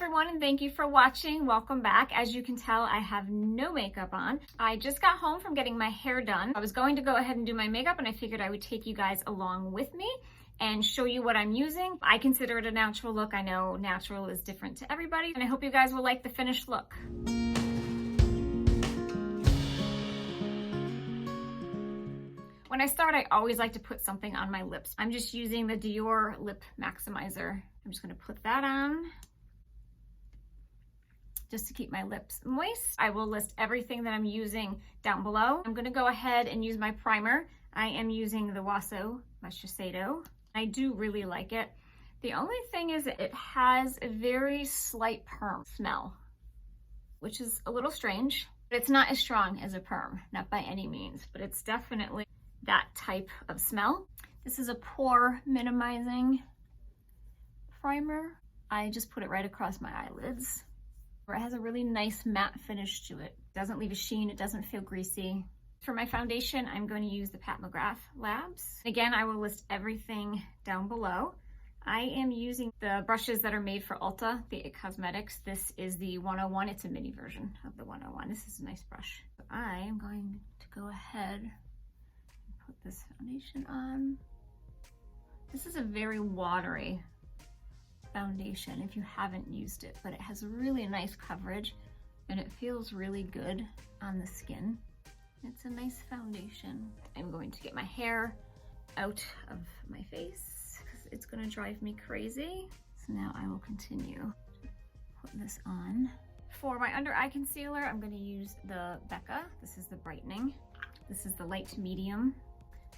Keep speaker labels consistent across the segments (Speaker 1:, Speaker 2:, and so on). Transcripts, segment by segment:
Speaker 1: everyone, and thank you for watching. Welcome back. As you can tell, I have no makeup on. I just got home from getting my hair done. I was going to go ahead and do my makeup, and I figured I would take you guys along with me and show you what I'm using. I consider it a natural look. I know natural is different to everybody, and I hope you guys will like the finished look. When I start, I always like to put something on my lips. I'm just using the Dior Lip Maximizer. I'm just gonna put that on just to keep my lips moist. I will list everything that I'm using down below. I'm gonna go ahead and use my primer. I am using the Waso by Shiseido. I do really like it. The only thing is that it has a very slight perm smell, which is a little strange. But it's not as strong as a perm, not by any means, but it's definitely that type of smell. This is a pore minimizing primer. I just put it right across my eyelids. It has a really nice matte finish to it. It doesn't leave a sheen, it doesn't feel greasy. For my foundation, I'm going to use the Pat McGrath Labs. Again, I will list everything down below. I am using the brushes that are made for Ulta, the It Cosmetics. This is the 101, it's a mini version of the 101. This is a nice brush. I am going to go ahead and put this foundation on. This is a very watery foundation if you haven't used it, but it has really nice coverage and it feels really good on the skin. It's a nice foundation. I'm going to get my hair out of my face because it's going to drive me crazy. So now I will continue to put this on. For my under eye concealer, I'm going to use the Becca. This is the brightening. This is the light to medium.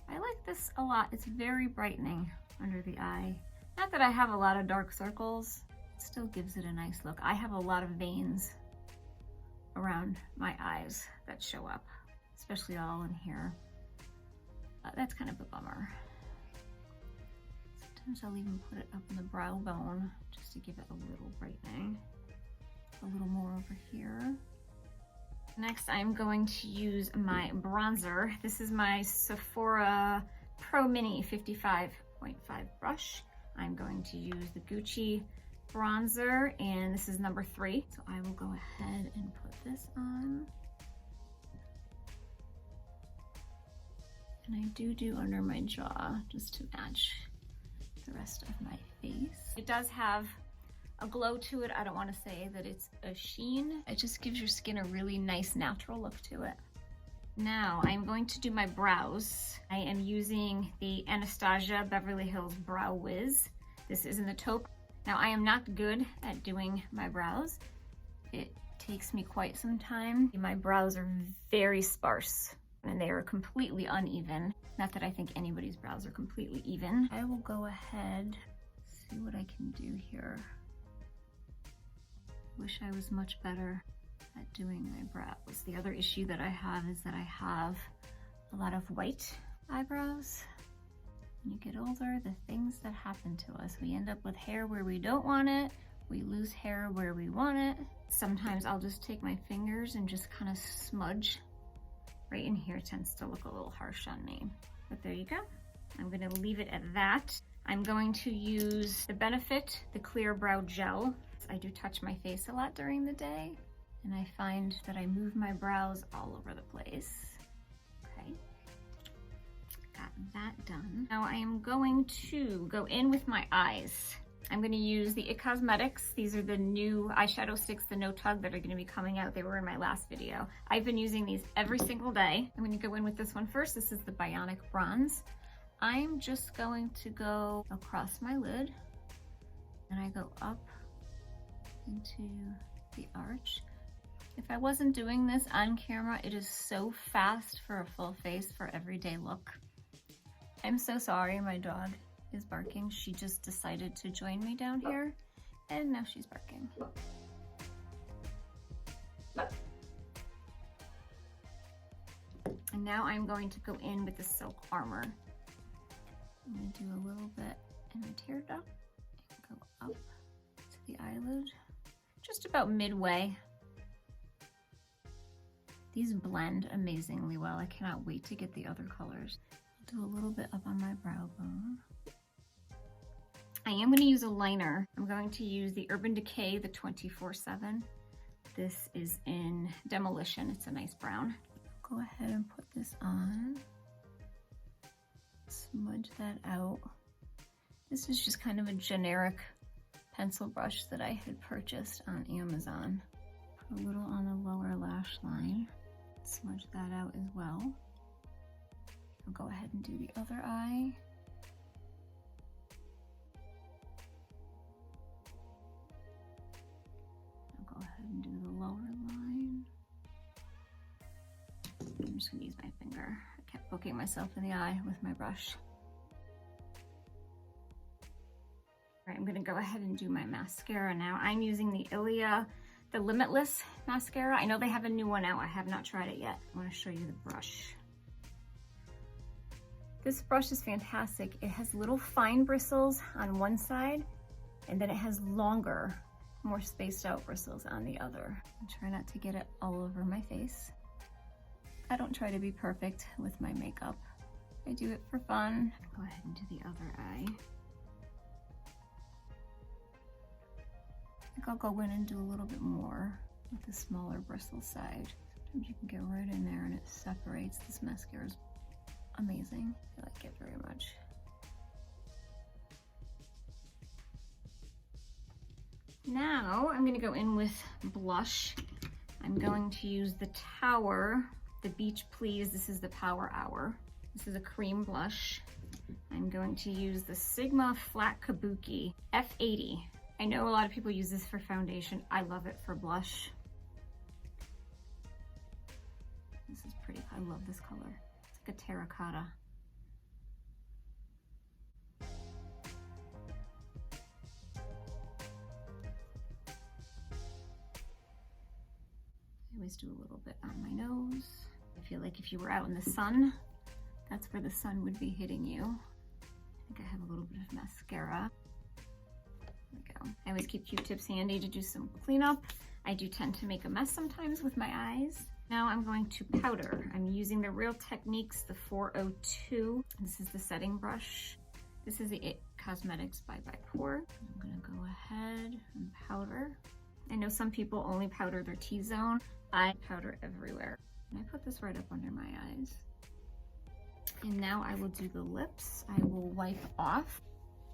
Speaker 1: I like this a lot. It's very brightening under the eye. Not that I have a lot of dark circles, it still gives it a nice look. I have a lot of veins around my eyes that show up, especially all in here. That's kind of a bummer. Sometimes I'll even put it up in the brow bone just to give it a little brightening. A little more over here. Next, I'm going to use my bronzer. This is my Sephora Pro Mini 55.5 brush. I'm going to use the Gucci bronzer, and this is number 3. So I will go ahead and put this on. And I do under my jaw just to match the rest of my face. It does have a glow to it. I don't want to say that it's a sheen. It just gives your skin a really nice natural look to it. Now I'm going to do my brows. I am using the Anastasia Beverly Hills Brow Wiz. This is in the taupe. Now I am not good at doing my brows. It takes me quite some time. My brows are very sparse and they are completely uneven. Not that I think anybody's brows are completely even. I will go ahead, see what I can do here. Wish I was much better at doing my brows. The other issue that I have is that I have a lot of white eyebrows. When you get older, the things that happen to us, we end up with hair where we don't want it, we lose hair where we want it. Sometimes I'll just take my fingers and just kind of smudge. Right in here tends to look a little harsh on me, but there you go. I'm gonna leave it at that. I'm going to use the Benefit, the Clear Brow Gel. I do touch my face a lot during the day, and I find that I move my brows all over the place. Okay, got that done. Now I am going to go in with my eyes. I'm gonna use the It Cosmetics. These are the new eyeshadow sticks, the No Tug, that are gonna be coming out. They were in my last video. I've been using these every single day. I'm gonna go in with this one first. This is the Bionic Bronze. I'm just going to go across my lid, and I go up into the arch. If I wasn't doing this on camera, it is so fast for a full face for everyday look. I'm so sorry, my dog is barking. She just decided to join me down here, and now she's barking. And now I'm going to go in with the Silk Armor. I'm gonna do a little bit in my tear duct and go up to the eyelid, just about midway. These blend amazingly well. I cannot wait to get the other colors. I'll do a little bit up on my brow bone. I am going to use a liner. I'm going to use the Urban Decay, the 24/7. This is in Demolition. It's a nice brown. Go ahead and put this on. Smudge that out. This is just kind of a generic pencil brush that I had purchased on Amazon. Put a little on the lower lash line. Smudge that out as well. I'll go ahead and do the other eye. I'll go ahead and do the lower line. I'm just gonna use my finger. I kept poking myself in the eye with my brush. All right, I'm gonna go ahead and do my mascara now. I'm using the Ilia, the Limitless mascara. I know they have a new one out. I have not tried it yet. I wanna show you the brush. This brush is fantastic. It has little fine bristles on one side, and then it has longer, more spaced out bristles on the other. I try not to get it all over my face. I don't try to be perfect with my makeup. I do it for fun. Go ahead and do the other eye. I think I'll go in and do a little bit more with the smaller bristle side. Sometimes you can get right in there and it separates. This mascara is amazing. I like it very much. Now I'm gonna go in with blush. I'm going to use the Tower, the Beach Please. This is the Power Hour. This is a cream blush. I'm going to use the Sigma Flat Kabuki F80. I know a lot of people use this for foundation. I love it for blush. This is pretty. I love this color. It's like a terracotta. I always do a little bit on my nose. I feel like if you were out in the sun, that's where the sun would be hitting you. I think I have a little bit of mascara. There we go. I always keep Q-tips handy to do some cleanup. I do tend to make a mess sometimes with my eyes. Now I'm going to powder. I'm using the Real Techniques, the 402. This is the setting brush. This is the It Cosmetics by Pore. I'm gonna go ahead and powder. I know some people only powder their T-zone. I powder everywhere. And I put this right up under my eyes. And now I will do the lips. I will wipe off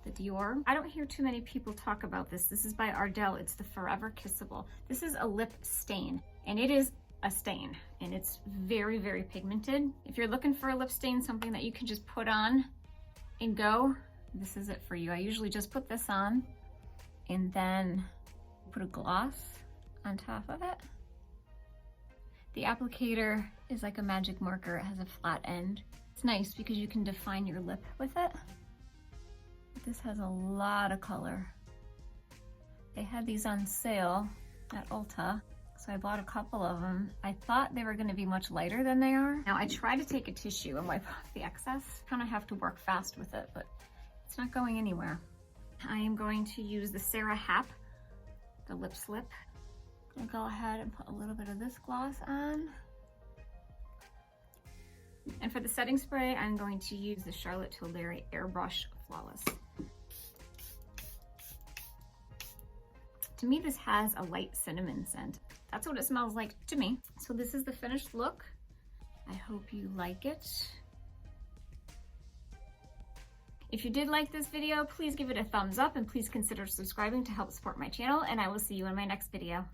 Speaker 1: the Dior. I don't hear too many people talk about this. This is by Ardell. It's the Forever Kissable. This is a lip stain, and it is a stain, and it's very, very pigmented. If you're looking for a lip stain, something that you can just put on and go, this is it for you. I usually just put this on and then put a gloss on top of it. The applicator is like a magic marker. It has a flat end. It's nice because you can define your lip with it. This has a lot of color. They had these on sale at Ulta, so I bought a couple of them. I thought they were gonna be much lighter than they are. Now I try to take a tissue and wipe off the excess. Kind of have to work fast with it, but it's not going anywhere. I am going to use the Sarah Happ, the Lip Slip. I'm gonna go ahead and put a little bit of this gloss on. And for the setting spray, I'm going to use the Charlotte Tilbury Airbrush Flawless. To me, this has a light cinnamon scent. That's what it smells like to me. So this is the finished look. I hope you like it. If you did like this video, please give it a thumbs up and please consider subscribing to help support my channel, and I will see you in my next video.